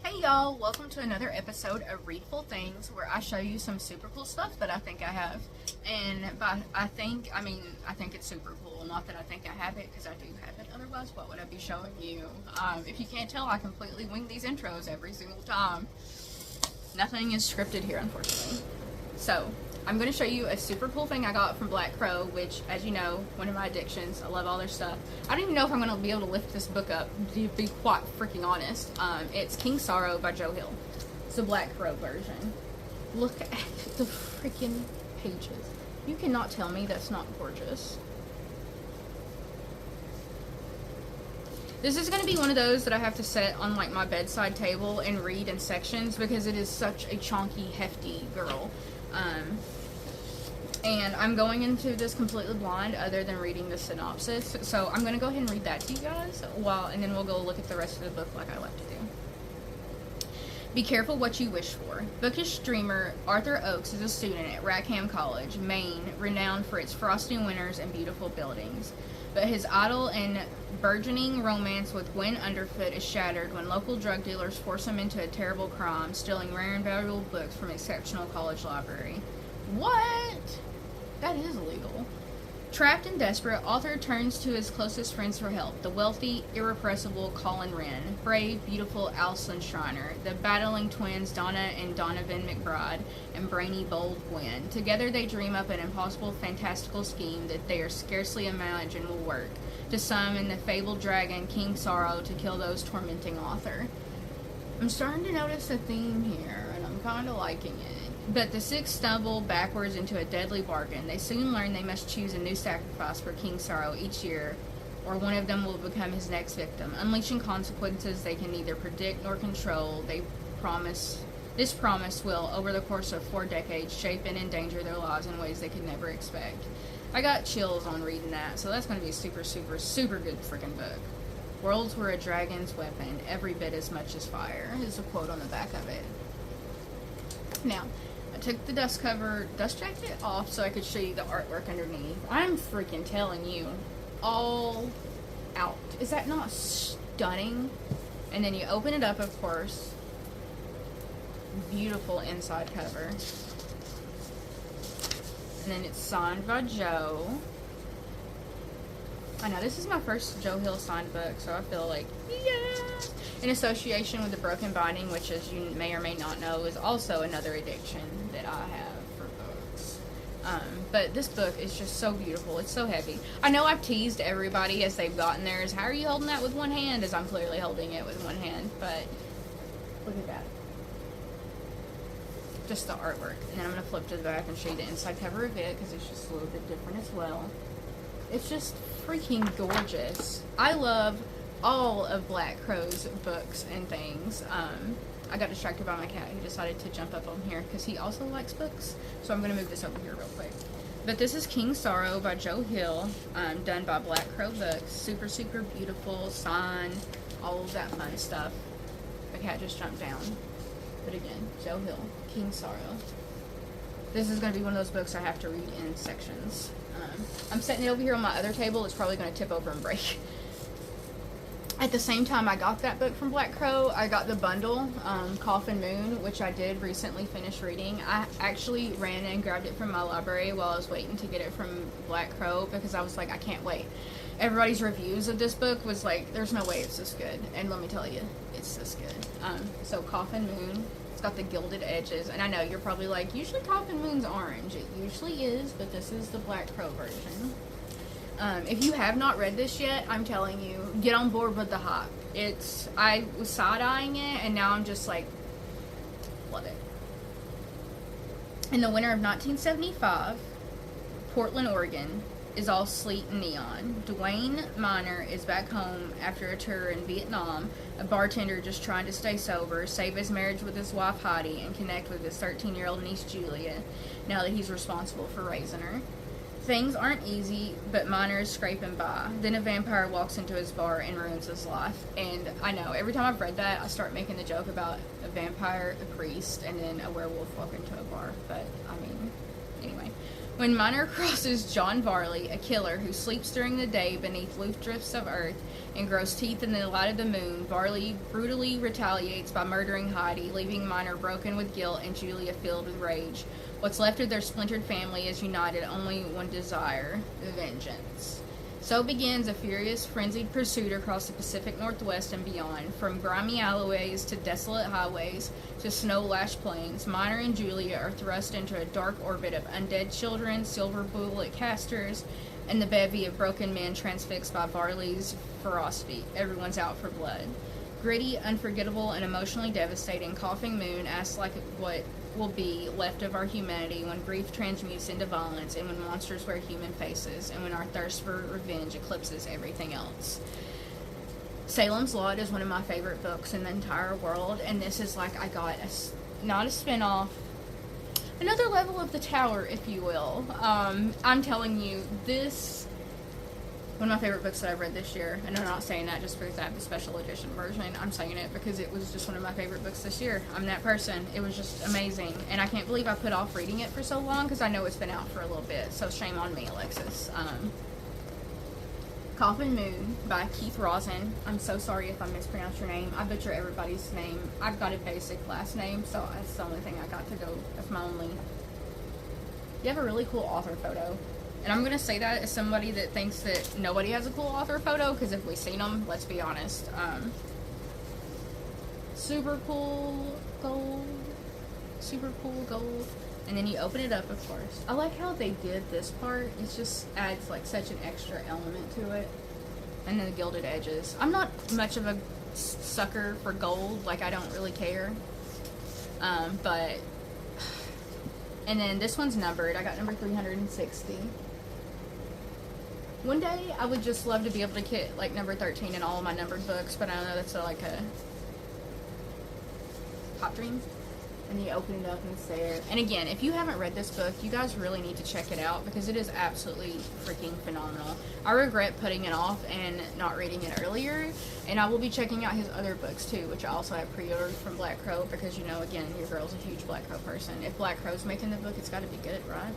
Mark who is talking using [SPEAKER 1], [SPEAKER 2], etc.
[SPEAKER 1] Hey y'all, welcome to another episode of Readful Things, where I show you some super cool stuff that I think I have. And by I think it's super cool. Not that I think I have it, because I do have it. Otherwise, what would I be showing you? If you can't tell, I completely wing these intros every single time. Nothing is scripted here, unfortunately. So, I'm going to show you a super cool thing I got from Black Crow, which, as you know, one of my addictions. I love all their stuff. I don't even know if I'm going to be able to lift this book up, to be quite freaking honest. It's King Sorrow by Joe Hill. It's the Black Crow version. Look at the freaking pages. You cannot tell me that's not gorgeous. This is going to be one of those that I have to set on like my bedside table and read in sections, because it is such a chonky, hefty girl. And I'm going into this completely blind other than reading the synopsis. So I'm going to go ahead and read that to you guys, and then we'll go look at the rest of the book like I like to do. Be careful what you wish for. Bookish dreamer Arthur Oakes is a student at Rackham College, Maine, renowned for its frosty winters and beautiful buildings. But his idle and burgeoning romance with Gwen Underfoot is shattered when local drug dealers force him into a terrible crime, stealing rare and valuable books from an exceptional college library. What? That is illegal. Trapped and desperate, Arthur turns to his closest friends for help. The wealthy, irrepressible Colin Wren, brave, beautiful Alison Schreiner, the battling twins Donna and Donovan McBride, and brainy, bold Gwen. Together they dream up an impossible, fantastical scheme that they are scarcely imagine will work, to summon the fabled dragon King Sorrow to kill those tormenting Arthur. I'm starting to notice a theme here, and I'm kind of liking it. But the six stumble backwards into a deadly bargain. They soon learn they must choose a new sacrifice for King Sorrow each year, or one of them will become his next victim, unleashing consequences they can neither predict nor control. This promise will, over the course of 4 decades, shape and endanger their lives in ways they could never expect. I got chills on reading that, so that's going to be a super, super, super good freaking book. Worlds were a dragon's weapon, every bit as much as fire, is a quote on the back of it. Now, I took the dust jacket off so I could show you the artwork underneath. I'm freaking telling you, all out. Is that not stunning? And then you open it up, of course. Beautiful inside cover. And then it's signed by Joe. I know, this is my first Joe Hill signed book, so I feel like, yeah! In association with the broken binding, which, as you may or may not know, is also another addiction that I have for books. But this book is just so beautiful. It's so heavy. I know I've teased everybody as they've gotten theirs. How are you holding that with one hand? As I'm clearly holding it with one hand. But look at that. Just the artwork. And then I'm going to flip to the back and show you the inside cover of it, because it's just a little bit different as well. It's just freaking gorgeous. I love all of Black Crow's books and things. I got distracted by my cat. He decided to jump up on here because he also likes books. So I'm going to move this over here real quick. But this is King Sorrow by Joe Hill, done by Black Crow Books. Super, super beautiful, signed, all of that fun stuff. The cat just jumped down. But again, Joe Hill, King Sorrow. This is going to be one of those books I have to read in sections. I'm setting it over here on my other table. It's probably going to tip over and break. At the same time I got that book from Black Crow, I got the bundle, Coffin Moon, which I did recently finish reading. I actually ran and grabbed it from my library while I was waiting to get it from Black Crow, because I was like, I can't wait. Everybody's reviews of this book was like, there's no way it's this good. And let me tell you, it's this good. So Coffin Moon, it's got the gilded edges. And I know you're probably like, usually Coffin Moon's orange. It usually is, but this is the Black Crow version. If you have not read this yet, I'm telling you, get on board with the hype. I was side-eyeing it, and now I'm just like, love it. In the winter of 1975, Portland, Oregon, is all sleet and neon. Dwayne Miner is back home after a tour in Vietnam, a bartender just trying to stay sober, save his marriage with his wife Heidi, and connect with his 13-year-old niece Julia, now that he's responsible for raising her. Things aren't easy, but Miner is scraping by. Then a vampire walks into his bar and ruins his life. And I know, every time I've read that, I start making the joke about a vampire, a priest, and then a werewolf walk into a bar. But, I mean, anyway. When Miner crosses John Varley, a killer who sleeps during the day beneath loose drifts of earth and grows teeth in the light of the moon, Varley brutally retaliates by murdering Heidi, leaving Miner broken with guilt and Julia filled with rage. What's left of their splintered family is united only one desire: vengeance. So begins a furious, frenzied pursuit across the Pacific Northwest and beyond. From grimy alleyways to desolate highways to snow-lashed plains, Miner and Julia are thrust into a dark orbit of undead children, silver bullet casters, and the bevy of broken men transfixed by Varley's ferocity. Everyone's out for blood. Gritty, unforgettable, and emotionally devastating, Coffin Moon asks like what will be left of our humanity when grief transmutes into violence, and when monsters wear human faces, and when our thirst for revenge eclipses everything else. Salem's Lot is one of my favorite books in the entire world, and this is like, I got not a spin-off, another level of the Tower, if you will. I'm telling you, this, one of my favorite books that I've read this year, and I'm not saying that just because I have the special edition version. I'm saying it because it was just one of my favorite books this year. I'm that person. It was just amazing, and I can't believe I put off reading it for so long because I know it's been out for a little bit, so shame on me, Alexis. Coffin Moon by Keith Rosson. I'm so sorry if I mispronounced your name. I butcher everybody's name. I've got a basic last name, so that's the only thing I got to go. That's my only. You have a really cool author photo. And I'm going to say that as somebody that thinks that nobody has a cool author photo, because if we've seen them, let's be honest. Super cool gold. Super cool gold. And then you open it up, of course. I like how they did this part. It just adds like such an extra element to it. And then the gilded edges. I'm not much of a sucker for gold. Like, I don't really care. But... And then this one's numbered. I got number 360. One day, I would just love to be able to get like number 13 in all of my numbered books, but I don't know, that's like a hot dream. And you open it up and it's there. And again, if you haven't read this book, you guys really need to check it out because it is absolutely freaking phenomenal. I regret putting it off and not reading it earlier. And I will be checking out his other books too, which I also have pre-ordered from Black Crow because, you know, again, your girl's a huge Black Crow person. If Black Crow's making the book, it's got to be good, right?